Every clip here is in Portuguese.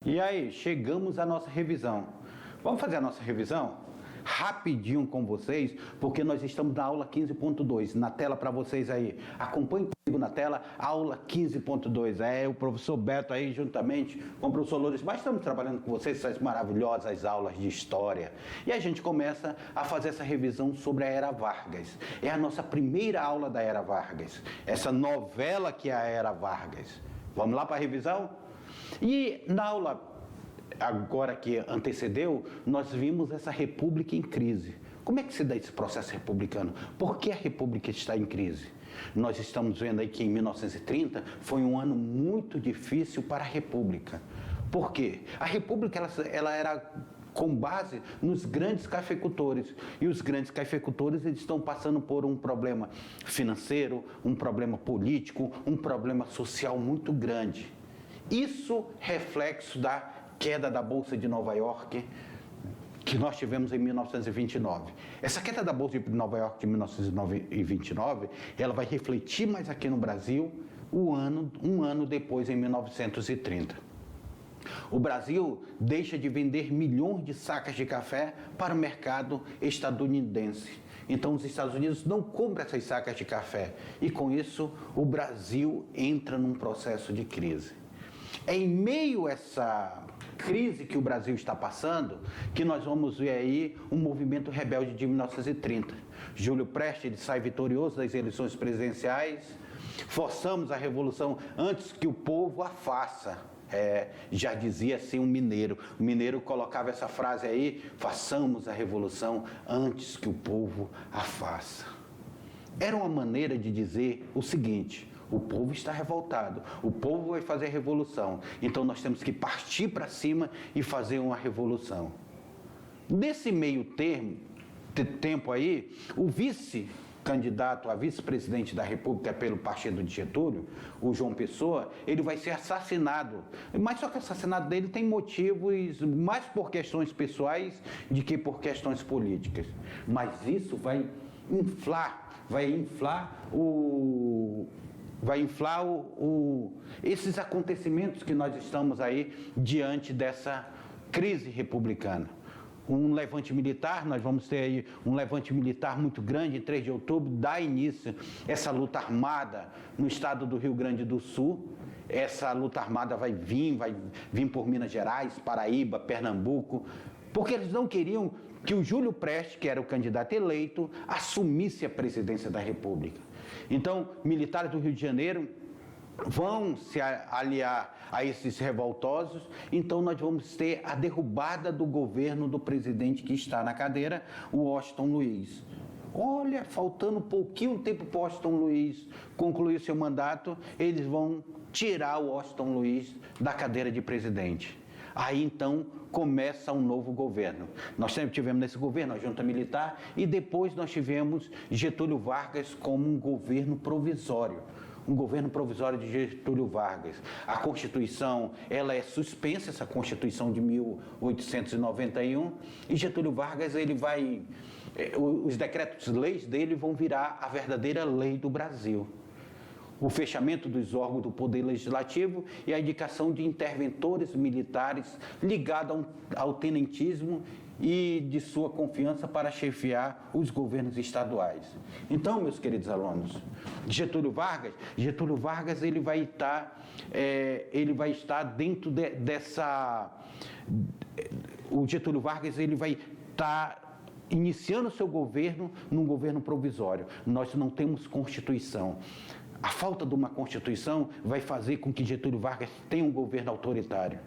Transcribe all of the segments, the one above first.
E aí, chegamos à nossa revisão. Vamos fazer a nossa revisão? Rapidinho com vocês, porque nós estamos na aula 15.2, na tela para vocês aí. Acompanhe comigo na tela, aula 15.2. É o professor Beto aí, juntamente com o professor Lourdes, mas estamos trabalhando com vocês essas maravilhosas aulas de história. E a gente começa a fazer essa revisão sobre a Era Vargas. É a nossa primeira aula da Era Vargas, essa novela que é a Era Vargas. Vamos lá para a revisão? E na aula agora que antecedeu, nós vimos essa república em crise. Como é que se dá esse processo republicano? Por que a república está em crise? Nós estamos vendo aí que em 1930 foi um ano muito difícil para a república. Por quê? A república ela era com base nos grandes cafeicultores. E os grandes cafeicultores eles estão passando por um problema financeiro, um problema político, um problema social muito grande. Isso reflexo da queda da Bolsa de Nova York, que nós tivemos em 1929. Essa queda da Bolsa de Nova York de 1929, ela vai refletir mais aqui no Brasil um ano depois, em 1930. O Brasil deixa de vender milhões de sacas de café para o mercado estadunidense. Então, os Estados Unidos não compram essas sacas de café. E, com isso, o Brasil entra num processo de crise. É em meio a essa crise que o Brasil está passando que nós vamos ver aí um movimento rebelde de 1930. Júlio Prestes sai vitorioso das eleições presidenciais. Forçamos a revolução antes que o povo a faça. Já dizia assim um mineiro. O mineiro colocava essa frase aí: façamos a revolução antes que o povo a faça. Era uma maneira de dizer o seguinte: o povo está revoltado, o povo vai fazer a revolução, então nós temos que partir para cima e fazer uma revolução. Nesse meio tempo aí, o vice-candidato a vice-presidente da República pelo partido de Getúlio, o João Pessoa, ele vai ser assassinado. Mas só que o assassinato dele tem motivos mais por questões pessoais do que por questões políticas. Mas isso vai inflar esses acontecimentos que nós estamos aí diante dessa crise republicana. Um levante militar, nós vamos ter aí um levante militar muito grande, em 3 de outubro, dá início essa luta armada no estado do Rio Grande do Sul. Essa luta armada vai vir por Minas Gerais, Paraíba, Pernambuco, porque eles não queriam que o Júlio Prestes, que era o candidato eleito, assumisse a presidência da República. Então, militares do Rio de Janeiro vão se aliar a esses revoltosos, então nós vamos ter a derrubada do governo do presidente que está na cadeira, o Washington Luiz. Olha, faltando pouquinho tempo para o Washington Luiz concluir seu mandato, eles vão tirar o Washington Luiz da cadeira de presidente. Aí então começa um novo governo. Nós sempre tivemos nesse governo a junta militar e depois nós tivemos Getúlio Vargas como um governo provisório. Um governo provisório de Getúlio Vargas. A Constituição, ela é suspensa, essa Constituição de 1891, e Getúlio Vargas, os decretos-leis dele vão virar a verdadeira lei do Brasil. O fechamento dos órgãos do Poder Legislativo e a indicação de interventores militares ligados ao tenentismo e de sua confiança para chefiar os governos estaduais. Então, meus queridos alunos, Getúlio Vargas ele vai estar dentro dessa... O Getúlio Vargas ele vai estar iniciando seu governo num governo provisório. Nós não temos Constituição. A falta de uma Constituição vai fazer com que Getúlio Vargas tenha um governo autoritário.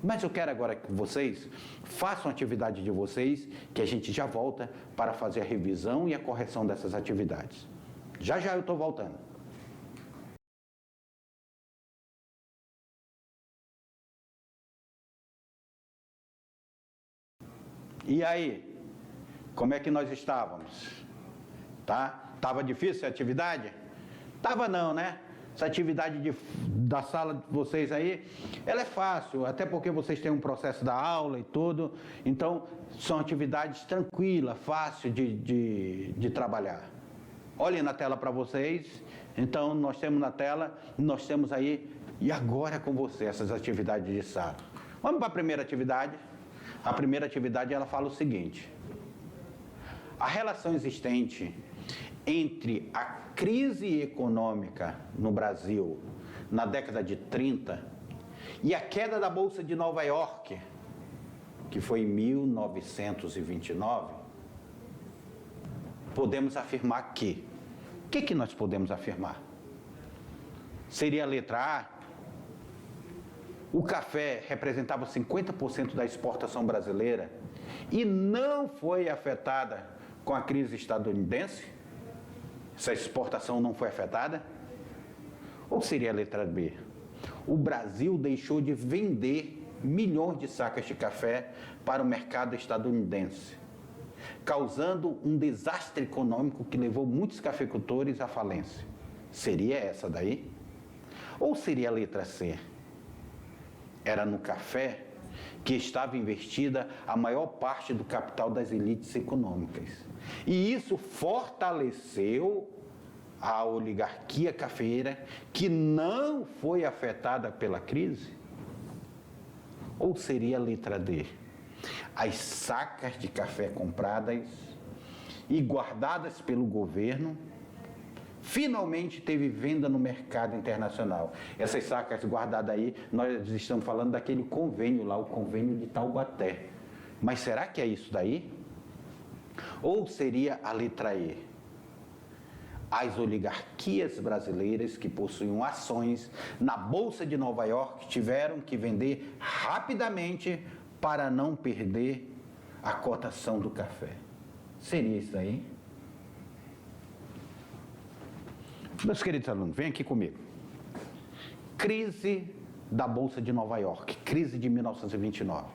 Mas eu quero agora que vocês façam a atividade de vocês, que a gente já volta para fazer a revisão e a correção dessas atividades. Já eu estou voltando. E aí? Como é que nós estávamos? Tá? Tava difícil a atividade? Tava não, né? Essa atividade da sala de vocês aí, ela é fácil, até porque vocês têm um processo da aula e tudo, então são atividades tranquilas, fácil de trabalhar. Olhem na tela para vocês, então nós temos na tela, nós temos aí, e agora com você, essas atividades de sala. Vamos para a primeira atividade. A primeira atividade ela fala o seguinte: a relação existente entre a crise econômica no Brasil na década de 30 e a queda da Bolsa de Nova York, que foi em 1929, podemos afirmar que... O que nós podemos afirmar? Seria a letra A: o café representava 50% da exportação brasileira e não foi afetada com a crise estadunidense? Essa exportação não foi afetada? Ou seria a letra B: o Brasil deixou de vender milhões de sacas de café para o mercado estadunidense, causando um desastre econômico que levou muitos cafeicultores à falência? Seria essa daí? Ou seria a letra C: era no café que estava investida a maior parte do capital das elites econômicas, e isso fortaleceu a oligarquia cafeeira, que não foi afetada pela crise? Ou seria a letra D: as sacas de café compradas e guardadas pelo governo finalmente teve venda no mercado internacional? Essas sacas guardadas aí, nós estamos falando daquele convênio lá, o convênio de Taubaté. Mas será que é isso daí? Ou seria a letra E: as oligarquias brasileiras que possuíam ações na Bolsa de Nova York tiveram que vender rapidamente para não perder a cotação do café? Seria isso daí? Meus queridos alunos, vem aqui comigo. Crise da Bolsa de Nova York, crise de 1929.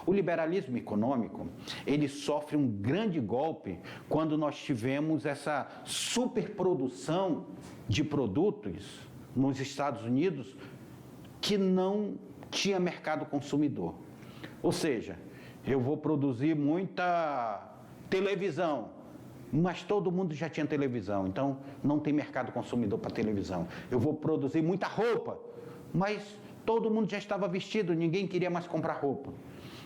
O liberalismo econômico, ele sofre um grande golpe quando nós tivemos essa superprodução de produtos nos Estados Unidos que não tinha mercado consumidor. Ou seja, eu vou produzir muita televisão, mas todo mundo já tinha televisão, então não tem mercado consumidor para televisão. Eu vou produzir muita roupa, mas todo mundo já estava vestido, ninguém queria mais comprar roupa.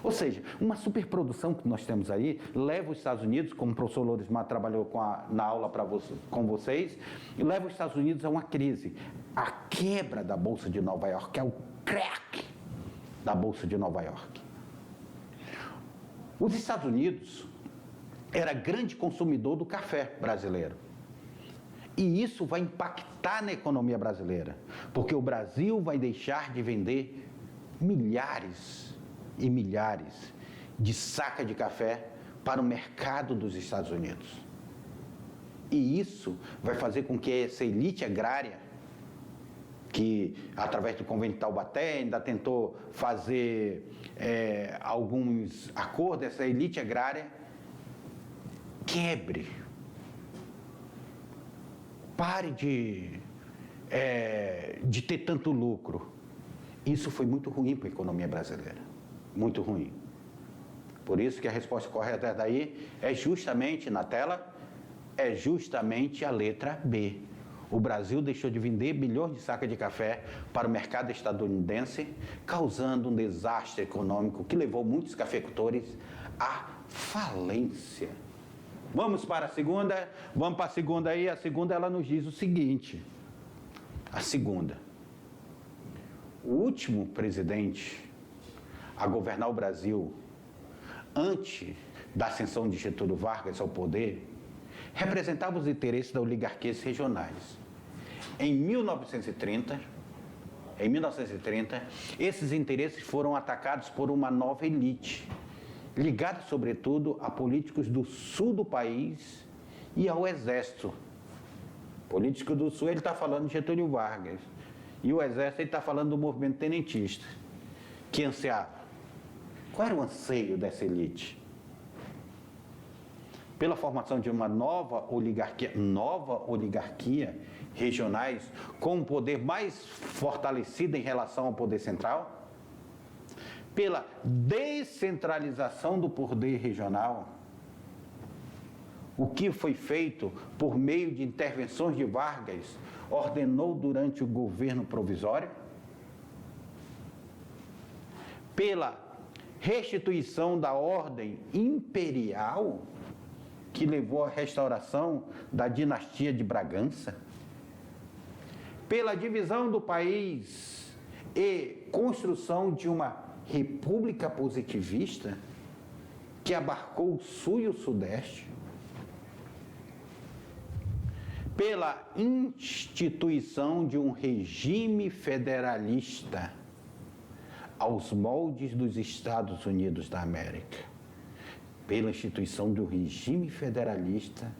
Ou seja, uma superprodução que nós temos aí leva os Estados Unidos, como o professor Lorismar trabalhou na aula com vocês, e leva os Estados Unidos a uma crise. A quebra da Bolsa de Nova York, é o crack da Bolsa de Nova York. Os Estados Unidos era grande consumidor do café brasileiro. E isso vai impactar na economia brasileira, porque o Brasil vai deixar de vender milhares e milhares de sacas de café para o mercado dos Estados Unidos. E isso vai fazer com que essa elite agrária, que através do convênio de Taubaté ainda tentou fazer alguns acordos, essa elite agrária quebre, pare de ter tanto lucro. Isso foi muito ruim para a economia brasileira. Muito ruim. Por isso que a resposta correta daí é justamente, na tela, é justamente a letra B. O Brasil deixou de vender bilhões de sacas de café para o mercado estadunidense, causando um desastre econômico que levou muitos cafeicultores à falência. Vamos para a segunda? Vamos para a segunda aí. A segunda, ela nos diz o seguinte. A segunda: o último presidente a governar o Brasil, antes da ascensão de Getúlio Vargas ao poder, representava os interesses das oligarquias regionais. Em 1930, esses interesses foram atacados por uma nova elite, ligada sobretudo a políticos do sul do país e ao exército. Político do sul, ele está falando de Getúlio Vargas, e o exército, ele está falando do movimento tenentista, que ansiava. Qual era o anseio dessa elite? Pela formação de uma nova oligarquia regionais com um poder mais fortalecido em relação ao poder central? Pela descentralização do poder regional? O que foi feito por meio de intervenções de Vargas ordenou durante o governo provisório? pela restituição da ordem imperial, que levou à restauração da dinastia de Bragança, pela divisão do país e construção de uma república positivista que abarcou o sul e o sudeste, pela instituição de um regime federalista aos moldes dos Estados Unidos da América, pela instituição de um regime federalista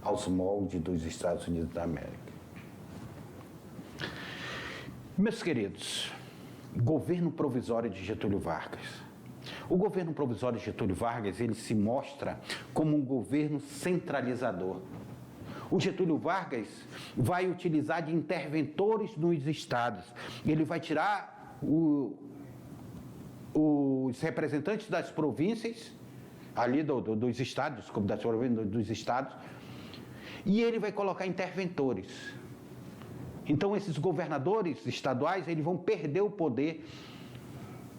aos moldes dos Estados Unidos da América. Meus queridos, governo provisório de Getúlio Vargas. O governo provisório de Getúlio Vargas, ele se mostra como um governo centralizador. O Getúlio Vargas vai utilizar de interventores nos estados. Ele vai tirar os representantes das províncias, ali dos estados, das províncias dos estados, e ele vai colocar interventores. Então, esses governadores estaduais, eles vão perder o poder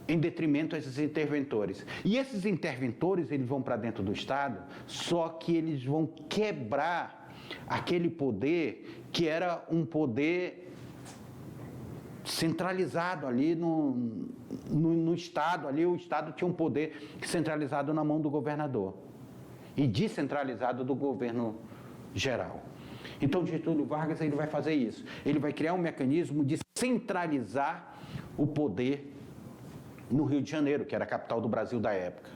em detrimento a esses interventores. E esses interventores, eles vão para dentro do estado, só que eles vão quebrar aquele poder que era um poder centralizado ali no estado. Ali o estado tinha um poder centralizado na mão do governador e descentralizado do governo geral. Então, Getúlio Vargas, ele vai fazer isso. Ele vai criar um mecanismo de centralizar o poder no Rio de Janeiro, que era a capital do Brasil da época,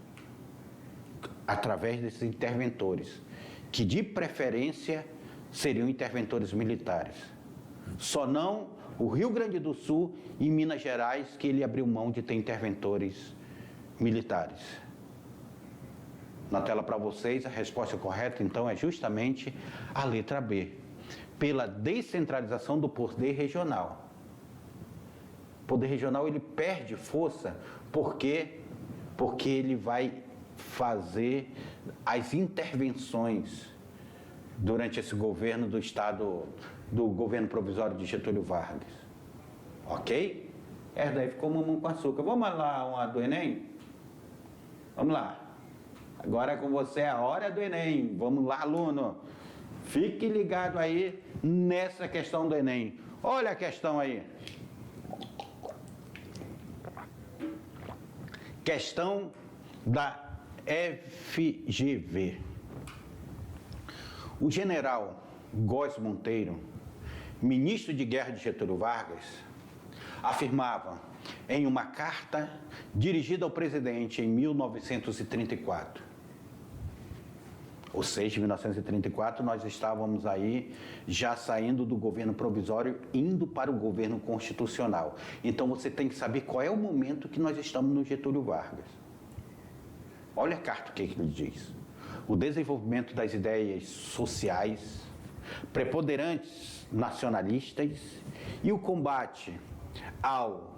através desses interventores, que de preferência seriam interventores militares. Só não o Rio Grande do Sul e Minas Gerais, que ele abriu mão de ter interventores militares. Na tela para vocês, a resposta correta, então, é justamente a letra B, pela descentralização do poder regional. O poder regional, ele perde força porque ele vai fazer as intervenções durante esse governo do estado, do governo provisório de Getúlio Vargas. Ok? Essa daí ficou mamão com açúcar. Vamos lá, uma do Enem? Vamos lá. Agora é com você a hora do Enem. Vamos lá, aluno. Fique ligado aí nessa questão do Enem. Olha a questão aí. Questão da FGV. O general Góes Monteiro, ministro de guerra de Getúlio Vargas, afirmava em uma carta dirigida ao presidente em 1934. Ou seja, em 1934 nós estávamos aí já saindo do governo provisório, indo para o governo constitucional. Então você tem que saber qual é o momento que nós estamos no Getúlio Vargas. Olha a carta, o que ele diz. O desenvolvimento das ideias sociais, preponderantes nacionalistas e o combate ao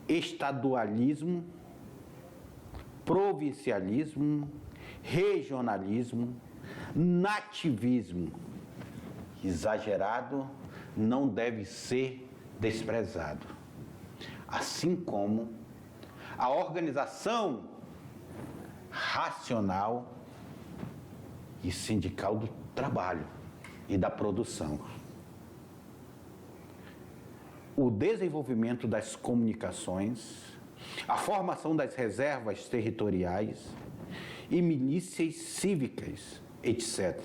estadualismo, provincialismo, regionalismo, nativismo exagerado não deve ser desprezado, assim como a organização racional e sindical do trabalho e da produção. O desenvolvimento das comunicações, a formação das reservas territoriais e milícias cívicas, etc.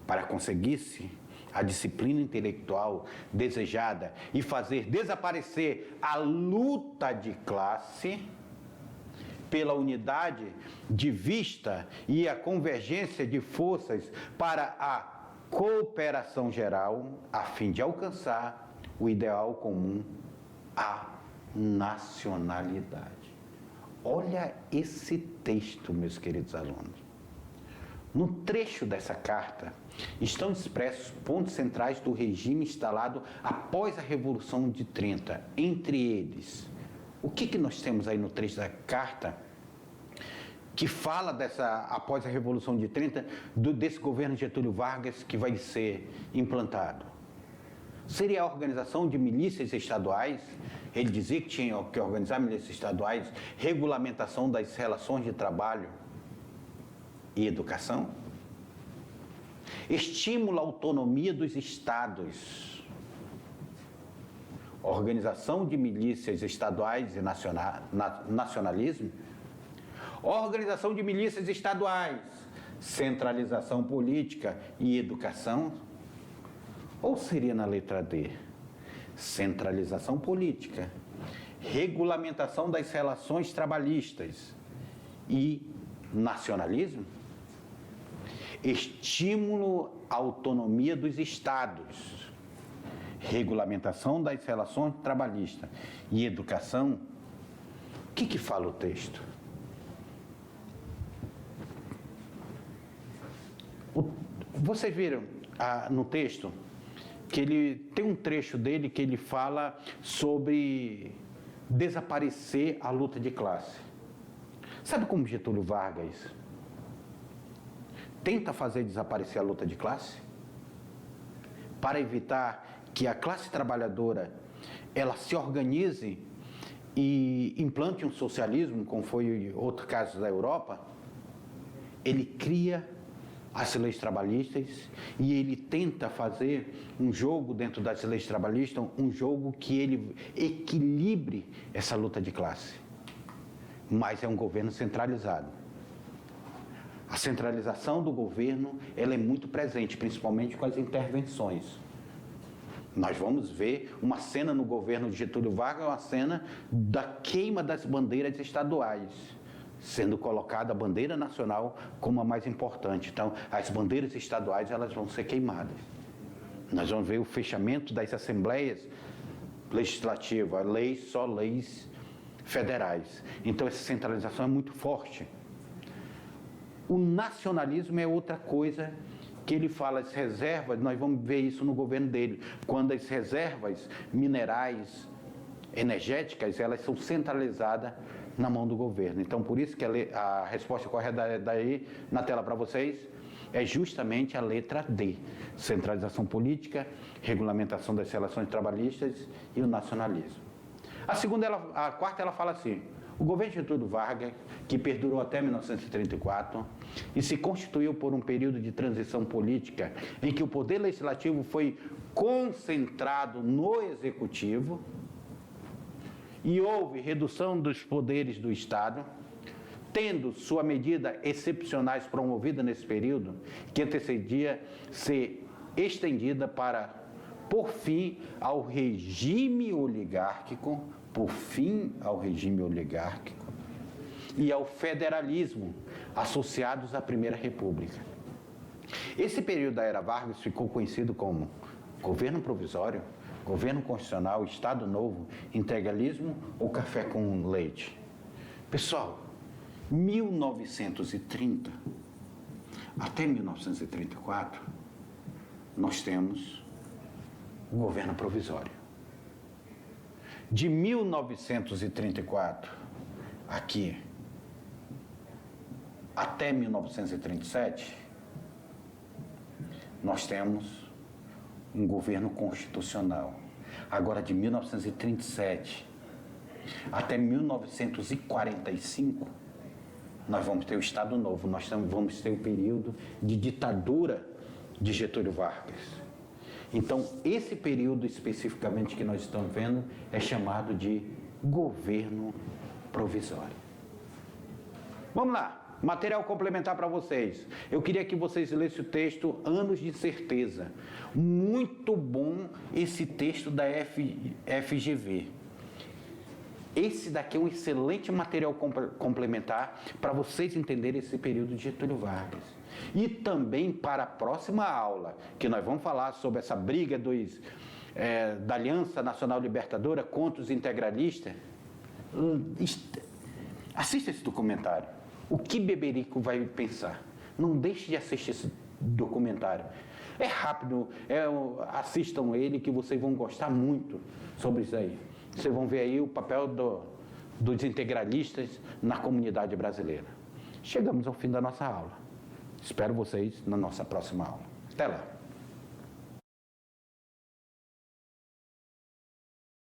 Para conseguir-se a disciplina intelectual desejada e fazer desaparecer a luta de classe pela unidade de vista e a convergência de forças para a cooperação geral, a fim de alcançar o ideal comum, a nacionalidade. Olha esse texto, meus queridos alunos. No trecho dessa carta estão expressos pontos centrais do regime instalado após a Revolução de 30. Entre eles, o que nós temos aí no trecho da carta que fala após a Revolução de 30, desse governo Getúlio Vargas que vai ser implantado? Seria a organização de milícias estaduais. Ele dizia que tinha que organizar milícias estaduais, regulamentação das relações de trabalho e educação. Estímulo à autonomia dos estados. Organização de milícias estaduais e nacionalismo. Organização de milícias estaduais, centralização política e educação. Ou seria na letra D? Centralização política, regulamentação das relações trabalhistas e nacionalismo? Estímulo à autonomia dos estados, regulamentação das relações trabalhistas e educação. O que fala o texto? Vocês viram no texto que ele tem um trecho dele que ele fala sobre desaparecer a luta de classe. Sabe como Getúlio Vargas tenta fazer desaparecer a luta de classe? Para evitar que a classe trabalhadora ela se organize e implante um socialismo, como foi outro caso da Europa, ele cria as leis trabalhistas e ele tenta fazer um jogo dentro das leis trabalhistas, um jogo que ele equilibre essa luta de classe. Mas é um governo centralizado. A centralização do governo, ela é muito presente, principalmente com as intervenções. Nós vamos ver uma cena no governo de Getúlio Vargas, uma cena da queima das bandeiras estaduais, sendo colocada a bandeira nacional como a mais importante. Então, as bandeiras estaduais elas vão ser queimadas. Nós vamos ver o fechamento das assembleias legislativas, só leis federais. Então, essa centralização é muito forte. O nacionalismo é outra coisa que ele fala, as reservas, nós vamos ver isso no governo dele, quando as reservas minerais, energéticas, elas são centralizadas na mão do governo. Então, por isso que a resposta correta daí na tela para vocês é justamente a letra D. Centralização política, regulamentação das relações trabalhistas e o nacionalismo. A quarta, ela fala assim: o governo de Getúlio Vargas, que perdurou até 1934 e se constituiu por um período de transição política em que o poder legislativo foi concentrado no executivo, e houve redução dos poderes do Estado, tendo sua medida excepcionais promovida nesse período, que antecedia ser estendida para, por fim, ao regime oligárquico, e ao federalismo, associados à Primeira República. Esse período da Era Vargas ficou conhecido como governo provisório, governo constitucional, Estado Novo, integralismo ou café com leite. Pessoal, 1930 até 1934, nós temos o governo provisório. De 1934 aqui até 1937, nós temos um governo constitucional. Agora, de 1937 até 1945, nós vamos ter o Estado Novo, nós vamos ter o período de ditadura de Getúlio Vargas. Então, esse período especificamente que nós estamos vendo é chamado de governo provisório. Vamos lá. Material complementar para vocês. Eu queria que vocês lessem o texto Anos de Certeza. Muito bom esse texto da FGV. Esse daqui é um excelente material complementar para vocês entenderem esse período de Getúlio Vargas. E também para a próxima aula, que nós vamos falar sobre essa briga da Aliança Nacional Libertadora contra os integralistas. Assista esse documentário. O que Beberico vai pensar? Não deixe de assistir esse documentário. É rápido, assistam ele que vocês vão gostar muito sobre isso aí. Vocês vão ver aí o papel dos integralistas na comunidade brasileira. Chegamos ao fim da nossa aula. Espero vocês na nossa próxima aula. Até lá!